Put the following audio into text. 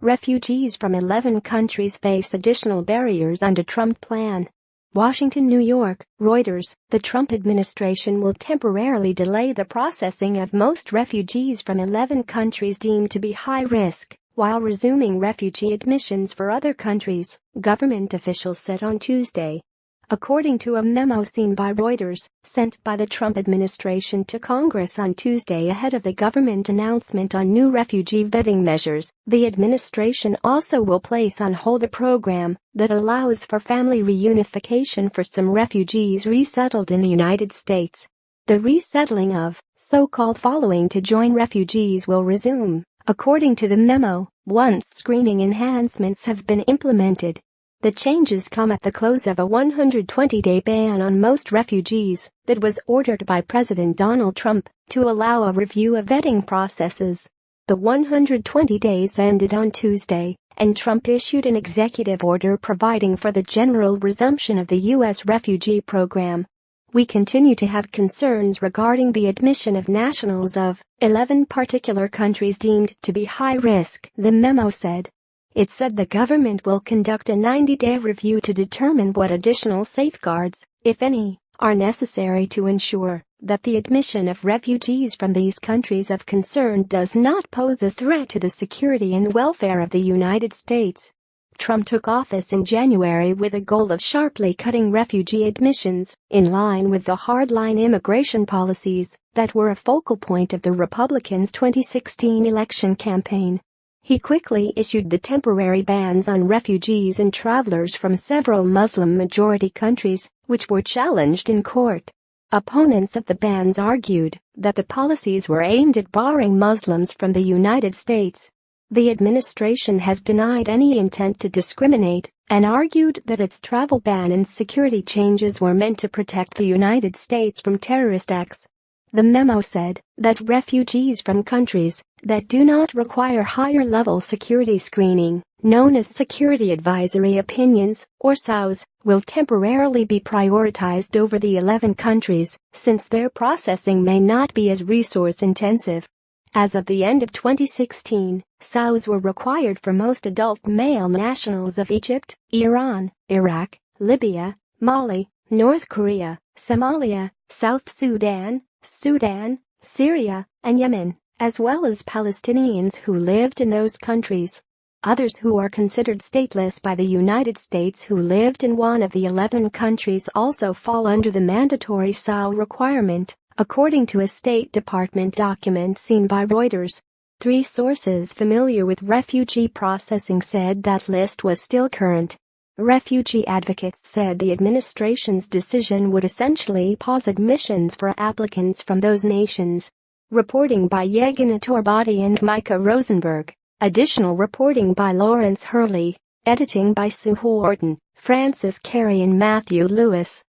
Refugees from 11 countries face additional barriers under Trump plan. Washington, New York, Reuters. The Trump administration will temporarily delay the processing of most refugees from 11 countries deemed to be high risk, while resuming refugee admissions for other countries, government officials said on Tuesday. According to a memo seen by Reuters, sent by the Trump administration to Congress on Tuesday ahead of the government announcement on new refugee vetting measures, the administration also will place on hold a program that allows for family reunification for some refugees resettled in the United States. The resettling of so-called following to join refugees will resume, according to the memo, once screening enhancements have been implemented. The changes come at the close of a 120-day ban on most refugees that was ordered by President Donald Trump to allow a review of vetting processes. The 120 days ended on Tuesday, and Trump issued an executive order providing for the general resumption of the U.S. refugee program. We continue to have concerns regarding the admission of nationals of 11 particular countries deemed to be high risk, the memo said. It said the government will conduct a 90-day review to determine what additional safeguards, if any, are necessary to ensure that the admission of refugees from these countries of concern does not pose a threat to the security and welfare of the United States. Trump took office in January with a goal of sharply cutting refugee admissions, in line with the hardline immigration policies that were a focal point of the Republicans' 2016 election campaign. He quickly issued the temporary bans on refugees and travelers from several Muslim-majority countries, which were challenged in court. Opponents of the bans argued that the policies were aimed at barring Muslims from the United States. The administration has denied any intent to discriminate and argued that its travel ban and security changes were meant to protect the United States from terrorist acts. The memo said that refugees from countries that do not require higher-level security screening, known as Security Advisory Opinions, or SAOs, will temporarily be prioritized over the 11 countries, since their processing may not be as resource-intensive. As of the end of 2016, SAOs were required for most adult male nationals of Egypt, Iran, Iraq, Libya, Mali, North Korea, Somalia, South Sudan, Syria, and Yemen, as well as Palestinians who lived in those countries. Others who are considered stateless by the United States who lived in one of the 11 countries also fall under the mandatory SAO requirement, according to a State Department document seen by Reuters. 3 sources familiar with refugee processing said that list was still current. Refugee advocates said the administration's decision would essentially pause admissions for applicants from those nations. Reporting by Yegana Torbati and Micah Rosenberg. Additional reporting by Lawrence Hurley. Editing by Sue Horton, Francis Carey and Matthew Lewis.